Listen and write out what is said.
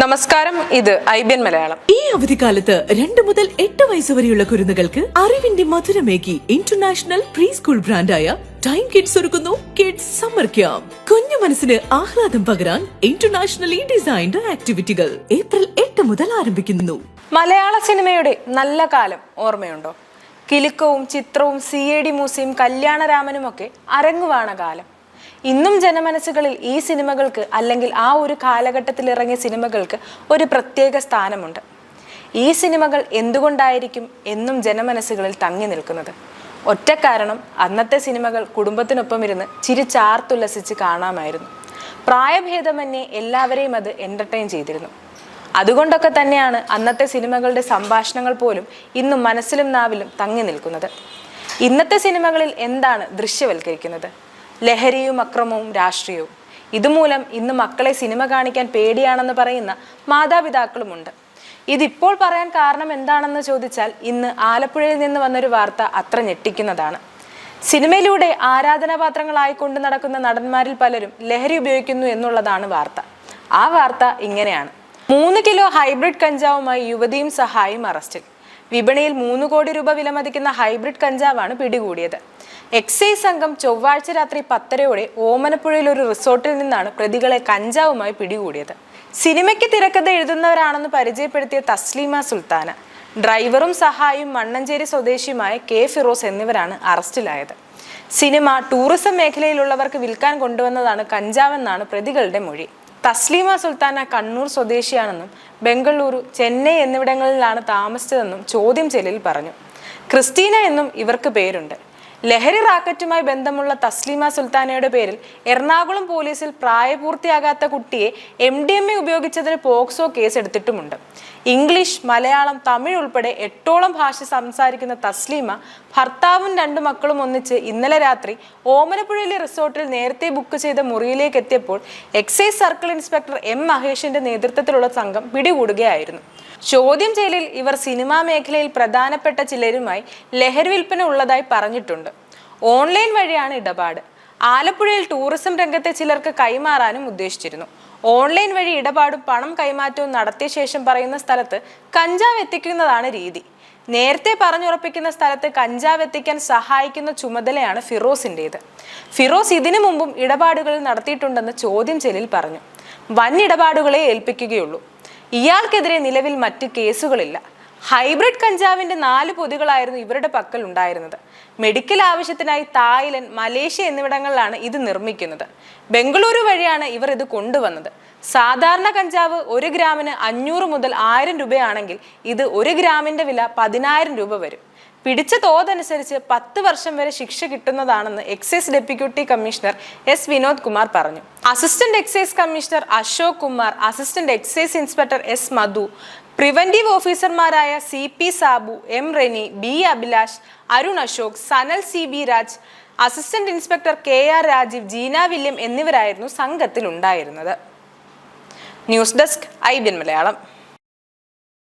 നമസ്കാരം, ഇത് IBN മലയാളം. ഈ അവധിക്കാലത്ത് 2 മുതൽ 8 വയസ്സ് വരെയുള്ള കുരുന്നുകൾക്ക് അറിവിന്റെ മധുരമേകി ഇന്റർനാഷണൽ പ്രീ സ്കൂൾ ബ്രാൻഡായ ടൈം കിഡ്സ് ഒരുക്കുന്നു കിഡ്സ് സമ്മർ ക്യാമ്പ്. കുഞ്ഞു മനസ്സിന് ആഹ്ലാദം പകരാൻ ഇന്റർനാഷണലി ഡിസൈൻഡ് ആക്ടിവിറ്റികൾ ഏപ്രിൽ 8 മുതൽ ആരംഭിക്കുന്നു. മലയാള സിനിമയുടെ നല്ല കാലം ഓർമ്മയുണ്ടോ? കിലുക്കവും ചിത്രവും CAD മ്യൂസിയം കല്യാണരാമനുമൊക്കെ അരങ്ങുവാണ കാലം. ഇന്നും ജനമനസ്സുകളിൽ ഈ സിനിമകൾക്ക് അല്ലെങ്കിൽ ആ ഒരു കാലഘട്ടത്തിൽ ഇറങ്ങിയ സിനിമകൾക്ക് ഒരു പ്രത്യേക സ്ഥാനമുണ്ട്. ഈ സിനിമകൾ എന്തുകൊണ്ടായിരിക്കും എന്നും ജനമനസ്സുകളിൽ തങ്ങി നിൽക്കുന്നത്? ഒറ്റ കാരണം, അന്നത്തെ സിനിമകൾ കുടുംബത്തിനൊപ്പം ഇരുന്ന് ചിരിച്ചാർത്തുല്ലസിച്ച് കാണാമായിരുന്നു. പ്രായഭേദമന്യേ എല്ലാവരെയും അത് എൻ്റർടൈൻ ചെയ്തിരുന്നു. അതുകൊണ്ടൊക്കെ തന്നെയാണ് അന്നത്തെ സിനിമകളുടെ സംഭാഷണങ്ങൾ പോലും ഇന്നും മനസ്സിലും നാവിലും തങ്ങി നിൽക്കുന്നത്. ഇന്നത്തെ സിനിമകളിൽ എന്താണ് ദൃശ്യവൽക്കരിക്കുന്നത്? ലഹരിയും അക്രമവും രാഷ്ട്രീയവും. ഇതുമൂലം ഇന്ന് മക്കളെ സിനിമ കാണിക്കാൻ പേടിയാണെന്ന് പറയുന്ന മാതാപിതാക്കളുമുണ്ട്. ഇതിപ്പോൾ പറയാൻ കാരണം എന്താണെന്ന് ചോദിച്ചാൽ, ഇന്ന് ആലപ്പുഴയിൽ നിന്ന് വന്നൊരു വാർത്ത അത്ര ഞെട്ടിക്കുന്നതാണ്. സിനിമയിലൂടെ ആരാധനാപാത്രങ്ങളായി കൊണ്ടു നടക്കുന്ന നടന്മാരിൽ പലരും ലഹരി ഉപയോഗിക്കുന്നു എന്നുള്ളതാണ് വാർത്ത. ആ വാർത്ത ഇങ്ങനെയാണ്: 3 കിലോ ഹൈബ്രിഡ് കഞ്ചാവുമായി യുവതിയും സഹായിയും അറസ്റ്റിൽ. വിപണിയിൽ 3 കോടി രൂപ വിലമതിക്കുന്ന ഹൈബ്രിഡ് കഞ്ചാവാണ് പിടികൂടിയത്. എക്സൈസ് സംഘം ചൊവ്വാഴ്ച രാത്രി 10:30 ഓമനപ്പുഴയിൽ ഒരു റിസോർട്ടിൽ നിന്നാണ് പ്രതികളെ കഞ്ചാവുമായി പിടികൂടിയത്. സിനിമയ്ക്ക് തിരക്കഥ എഴുതുന്നവരാണെന്ന് പരിചയപ്പെടുത്തിയ തസ്ലീമ സുൽത്താന, ഡ്രൈവറും സഹായിയും മണ്ണഞ്ചേരി സ്വദേശിയുമായ K ഫിറോസ് എന്നിവരാണ് അറസ്റ്റിലായത്. സിനിമ, ടൂറിസം മേഖലയിലുള്ളവർക്ക് വിൽക്കാൻ കൊണ്ടുവന്നതാണ് കഞ്ചാവെന്നാണ് പ്രതികളുടെ മൊഴി. തസ്ലീമ സുൽത്താന കണ്ണൂർ സ്വദേശിയാണെന്നും ബംഗളൂരു, ചെന്നൈ എന്നിവിടങ്ങളിലാണ് താമസിച്ചതെന്നും ചോദ്യം ചെയ്യലിൽ പറഞ്ഞു. ക്രിസ്റ്റീന എന്നും ഇവർക്ക് പേരുണ്ട്. ലഹരി റാക്കറ്റുമായി ബന്ധമുള്ള തസ്ലീമ സുൽത്താനയുടെ പേരിൽ എറണാകുളം പോലീസിൽ പ്രായപൂർത്തിയാകാത്ത കുട്ടിയെ MDMA ഉപയോഗിച്ചതിന് പോക്സോ കേസ് എടുത്തിട്ടുമുണ്ട്. ഇംഗ്ലീഷ്, മലയാളം, തമിഴ് ഉൾപ്പെടെ 8ഓളം ഭാഷ സംസാരിക്കുന്ന തസ്ലീമ ഭർത്താവും 2 മക്കളും ഒന്നിച്ച് ഇന്നലെ രാത്രി ഓമനപ്പുഴയിലെ റിസോർട്ടിൽ നേരത്തെ ബുക്ക് ചെയ്ത മുറിയിലേക്ക് എത്തിയപ്പോൾ എക്സൈസ് സർക്കിൾ ഇൻസ്പെക്ടർ M മഹേഷിന്റെ നേതൃത്വത്തിലുള്ള സംഘം പിടികൂടുകയായിരുന്നു. ചോദ്യം ചെയ്യലിൽ ഇവർ സിനിമാ മേഖലയിൽ പ്രധാനപ്പെട്ട ചിലരുമായി ലഹരി വിൽപ്പന ഉള്ളതായി പറഞ്ഞിട്ടുണ്ട്. ഓൺലൈൻ വഴിയാണ് ഇടപാട്. ആലപ്പുഴയിൽ ടൂറിസം രംഗത്തെ ചിലർക്ക് കൈമാറാനും ഉദ്ദേശിച്ചിരുന്നു. ഓൺലൈൻ വഴി ഇടപാടും പണം കൈമാറ്റവും നടത്തിയ ശേഷം പറയുന്ന സ്ഥലത്ത് കഞ്ചാവ് എത്തിക്കുന്നതാണ് രീതി. നേരത്തെ പറഞ്ഞുറപ്പിക്കുന്ന സ്ഥലത്ത് കഞ്ചാവ് എത്തിക്കാൻ സഹായിക്കുന്ന ചുമതലയാണ് ഫിറോസിൻ്റേത്. ഫിറോസ് ഇതിനു മുമ്പും ഇടപാടുകൾ നടത്തിയിട്ടുണ്ടെന്ന് ചോദ്യം ചെയ്യലിൽ പറഞ്ഞു. വൻ ഇടപാടുകളെ ഏൽപ്പിക്കുകയുള്ളൂ. ഇയാൾക്കെതിരെ നിലവിൽ മറ്റ് കേസുകളില്ല. ഹൈബ്രിഡ് കഞ്ചാവിന്റെ 4 പൊതികളായിരുന്നു ഇവരുടെ പക്കൽ ഉണ്ടായിരുന്നത്. മെഡിക്കൽ ആവശ്യത്തിനായി തായ്ലൻഡ്, മലേഷ്യ എന്നിവിടങ്ങളിലാണ് ഇത് നിർമ്മിക്കുന്നത്. ബംഗളൂരു വഴിയാണ് ഇവർ ഇത് കൊണ്ടുവന്നത്. സാധാരണ കഞ്ചാവ് 1 ഗ്രാമിന് 500 മുതൽ 1000 രൂപയാണെങ്കിൽ ഇത് 1 ഗ്രാമിന്റെ വില 10,000 രൂപ വരും. പിടിച്ച തോതനുസരിച്ച് 10 വർഷം വരെ ശിക്ഷ കിട്ടുന്നതാണെന്ന് excise deputy commissioner S Vinod Kumar പറഞ്ഞു. Assistant excise commissioner Ashok Kumar, assistant excise inspector S Madhu, preventive ഓഫീസർമാരായ CP Sabu, M Reni, B Abhilash, Arun Ashok, Sanal CB Raj, assistant inspector KR Rajeev, Jeena William എന്നിവരായിരുന്നു സംഘത്തിൽ ഉണ്ടായിരുന്നത്. News desk IBN Malayalam.